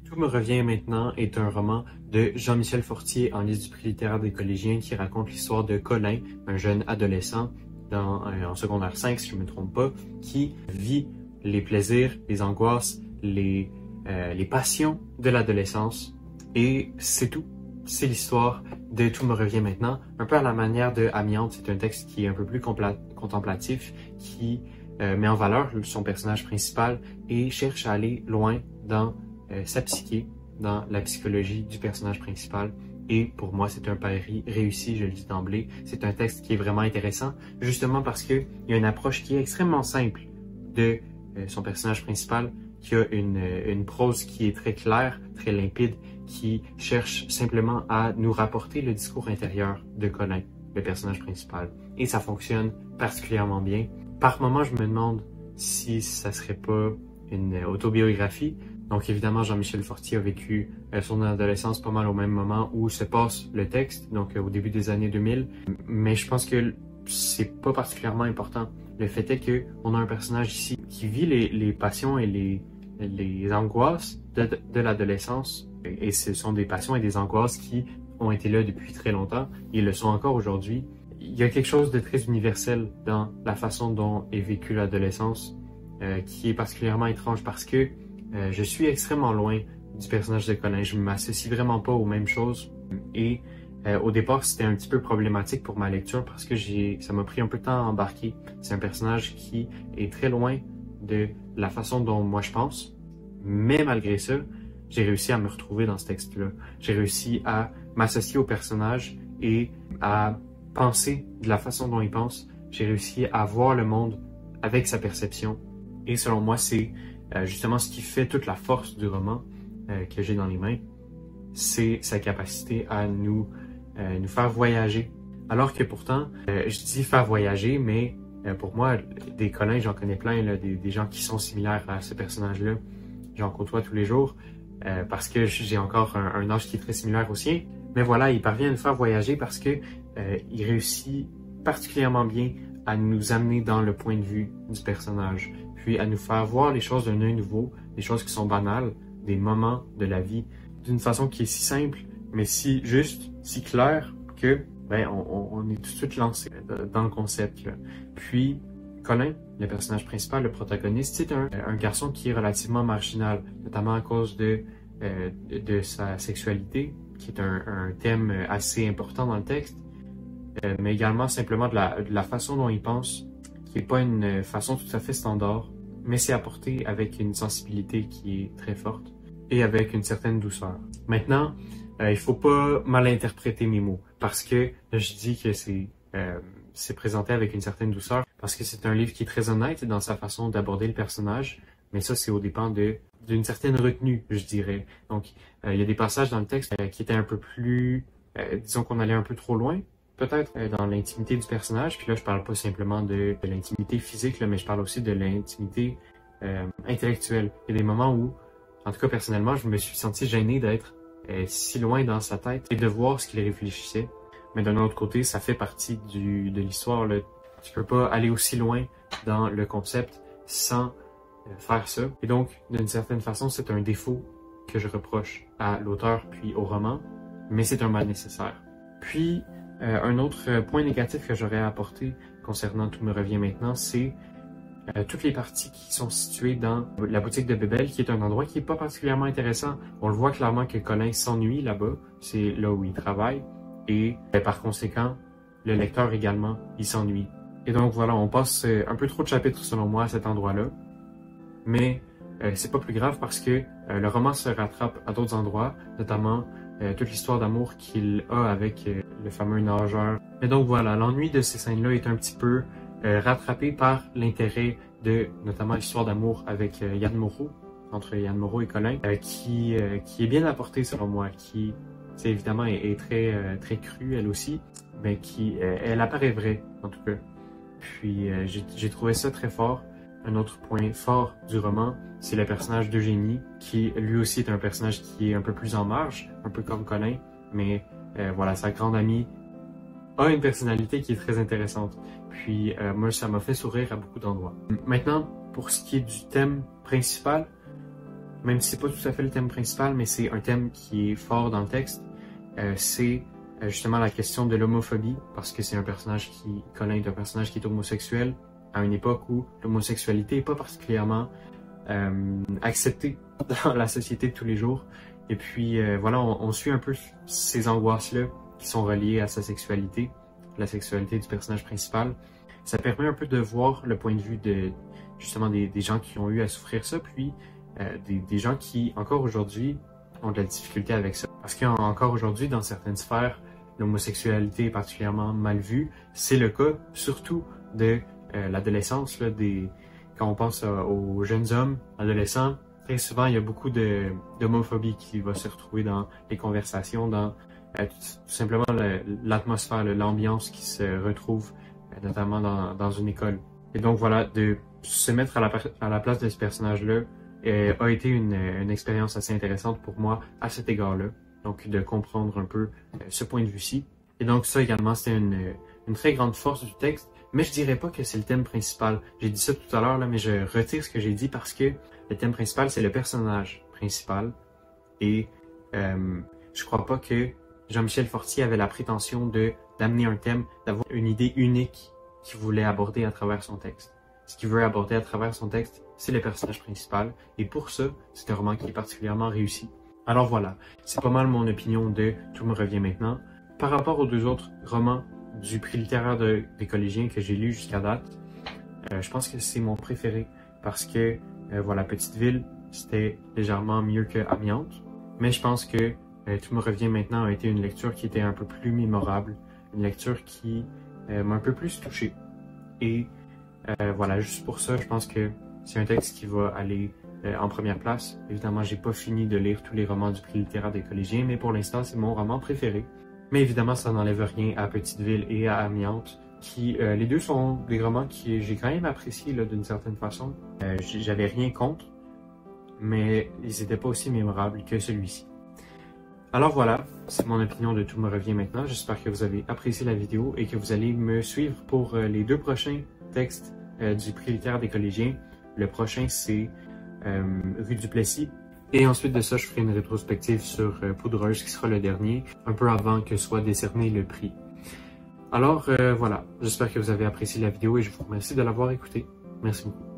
Tout me revient maintenant est un roman de Jean-Michel Fortier en liste du prix littéraire des collégiens qui raconte l'histoire de Colin, un jeune adolescent en secondaire 5, si je ne me trompe pas, qui vit les plaisirs, les angoisses, les passions de l'adolescence. Et c'est tout. C'est l'histoire de Tout me revient maintenant. Un peu à la manière de Amiante, c'est un texte qui est un peu plus contemplatif, qui met en valeur son personnage principal et cherche à aller loin dans sa psyché, dans la psychologie du personnage principal. Et pour moi, c'est un pari réussi, je le dis d'emblée. C'est un texte qui est vraiment intéressant, justement parce qu'il y a une approche qui est extrêmement simple de son personnage principal, qui a une prose qui est très claire, très limpide, qui cherche simplement à nous rapporter le discours intérieur de Colin, le personnage principal. Et ça fonctionne particulièrement bien. Par moments, je me demande si ça serait pas une autobiographie. Donc évidemment, Jean-Michel Fortier a vécu son adolescence pas mal au même moment où se passe le texte, donc au début des années 2000. Mais je pense que c'est pas particulièrement important. Le fait est qu'on a un personnage ici qui vit les passions et les angoisses de l'adolescence. Et ce sont des passions et des angoisses qui ont été là depuis très longtemps et le sont encore aujourd'hui. Il y a quelque chose de très universel dans la façon dont est vécue l'adolescence qui est particulièrement étrange parce que je suis extrêmement loin du personnage de Colin. Je ne m'associe vraiment pas aux mêmes choses. Et au départ, c'était un petit peu problématique pour ma lecture parce que ça m'a pris un peu de temps à embarquer. C'est un personnage qui est très loin de la façon dont moi je pense. Mais malgré ça, j'ai réussi à me retrouver dans ce texte-là. J'ai réussi à m'associer au personnage et à penser de la façon dont il pense. J'ai réussi à voir le monde avec sa perception. Et selon moi, c'est justement ce qui fait toute la force du roman que j'ai dans les mains, c'est sa capacité à nous faire voyager. Alors que pourtant, je dis faire voyager, mais pour moi, des Colins, j'en connais plein, là, des gens qui sont similaires à ce personnage-là. J'en côtoie tous les jours parce que j'ai encore un âge qui est très similaire au sien. Mais voilà, il parvient à nous faire voyager parce que il réussit particulièrement bien à nous amener dans le point de vue du personnage, puis à nous faire voir les choses d'un œil nouveau, des choses qui sont banales, des moments de la vie, d'une façon qui est si simple, mais si juste, si claire que on est tout de suite lancé dans le concept. Là. Puis, Colin, le personnage principal, le protagoniste, c'est un garçon qui est relativement marginal, notamment à cause de sa sexualité, qui est un thème assez important dans le texte, mais également simplement de la façon dont il pense, qui n'est pas une façon tout à fait standard, mais c'est apporté avec une sensibilité qui est très forte et avec une certaine douceur. Maintenant, il faut pas mal interpréter mes mots, parce que je dis que c'est présenté avec une certaine douceur, parce que c'est un livre qui est très honnête dans sa façon d'aborder le personnage, mais ça, c'est au dépend d'une certaine retenue, je dirais. Donc, il y a des passages dans le texte qui étaient un peu plus, disons qu'on allait un peu trop loin, peut-être dans l'intimité du personnage. Puis là, je parle pas simplement de l'intimité physique, là, mais je parle aussi de l'intimité intellectuelle. Il y a des moments où, en tout cas personnellement, je me suis senti gêné d'être si loin dans sa tête et de voir ce qu'il réfléchissait. Mais d'un autre côté, ça fait partie de l'histoire. Tu peux pas aller aussi loin dans le concept sans faire ça. Et donc, d'une certaine façon, c'est un défaut que je reproche à l'auteur puis au roman, mais c'est un mal nécessaire. Puis, un autre point négatif que j'aurais à apporter concernant Tout me revient maintenant, c'est toutes les parties qui sont situées dans la boutique de Bébel, qui est un endroit qui n'est pas particulièrement intéressant. On le voit clairement que Colin s'ennuie là-bas, c'est là où il travaille, et par conséquent, le lecteur également, il s'ennuie. Et donc voilà, on passe un peu trop de chapitres selon moi à cet endroit-là, mais c'est pas plus grave parce que le roman se rattrape à d'autres endroits, notamment toute l'histoire d'amour qu'il a avec le fameux nageur. Et donc voilà, l'ennui de ces scènes-là est un petit peu rattrapé par l'intérêt de notamment l'histoire d'amour avec Yann Moreau, entre Yann Moreau et Colin, qui est bien apportée selon moi, qui évidemment est très crue elle aussi, mais elle apparaît vraie en tout cas. Puis j'ai trouvé ça très fort. Un autre point fort du roman, c'est le personnage d'Eugénie, qui lui aussi est un personnage qui est un peu plus en marge, un peu comme Colin, mais voilà, sa grande amie a une personnalité qui est très intéressante. Puis moi, ça m'a fait sourire à beaucoup d'endroits. Maintenant, pour ce qui est du thème principal, même si c'est pas tout à fait le thème principal, mais c'est un thème qui est fort dans le texte. C'est justement la question de l'homophobie, parce que c'est un personnage Colin est un personnage qui est homosexuel à une époque où l'homosexualité n'est pas particulièrement acceptée dans la société de tous les jours. Et puis voilà, on suit un peu ces angoisses-là qui sont reliées à sa sexualité, la sexualité du personnage principal. Ça permet un peu de voir le point de vue de justement des gens qui ont eu à souffrir ça, puis des gens qui, encore aujourd'hui, ont de la difficulté avec ça. Parce qu'encore aujourd'hui, dans certaines sphères, l'homosexualité est particulièrement mal vue. C'est le cas surtout de l'adolescence, quand on pense aux jeunes hommes, adolescents. Très souvent, il y a beaucoup d'homophobie qui va se retrouver dans les conversations, dans tout simplement l'atmosphère, l'ambiance qui se retrouve notamment dans une école. Et donc voilà, de se mettre à la place de ce personnage-là a été une expérience assez intéressante pour moi à cet égard-là. Donc de comprendre un peu ce point de vue-ci. Et donc ça également, c'était une très grande force du texte. Mais je dirais pas que c'est le thème principal. J'ai dit ça tout à l'heure, mais je retire ce que j'ai dit parce que le thème principal, c'est le personnage principal. Et je crois pas que Jean-Michel Fortier avait la prétention d'amener un thème, d'avoir une idée unique qu'il voulait aborder à travers son texte. Ce qu'il veut aborder à travers son texte, c'est le personnage principal. Et pour ça, c'est un roman qui est particulièrement réussi. Alors voilà, c'est pas mal mon opinion de Tout me revient maintenant. Par rapport aux deux autres romans du prix littéraire des collégiens que j'ai lus jusqu'à date, je pense que c'est mon préféré parce que voilà, Petite Ville, c'était légèrement mieux que Amiante. Mais je pense que Tout me revient maintenant a été une lecture qui était un peu plus mémorable, une lecture qui m'a un peu plus touché. Et voilà, juste pour ça, je pense que c'est un texte qui va aller en première place. Évidemment, j'ai pas fini de lire tous les romans du prix littéraire des collégiens, mais pour l'instant, c'est mon roman préféré. Mais évidemment, ça n'enlève rien à Petite Ville et à Amiante, qui les deux sont des romans que j'ai quand même appréciés d'une certaine façon. J'avais rien contre, mais ils n'étaient pas aussi mémorables que celui-ci. Alors voilà, c'est mon opinion de Tout me revient maintenant. J'espère que vous avez apprécié la vidéo et que vous allez me suivre pour les deux prochains textes du prix littéraire des collégiens. Le prochain, c'est Rue du Plessis. Et ensuite de ça, je ferai une rétrospective sur Poudreuse, qui sera le dernier, un peu avant que soit décerné le prix. Alors voilà, j'espère que vous avez apprécié la vidéo et je vous remercie de l'avoir écoutée. Merci beaucoup.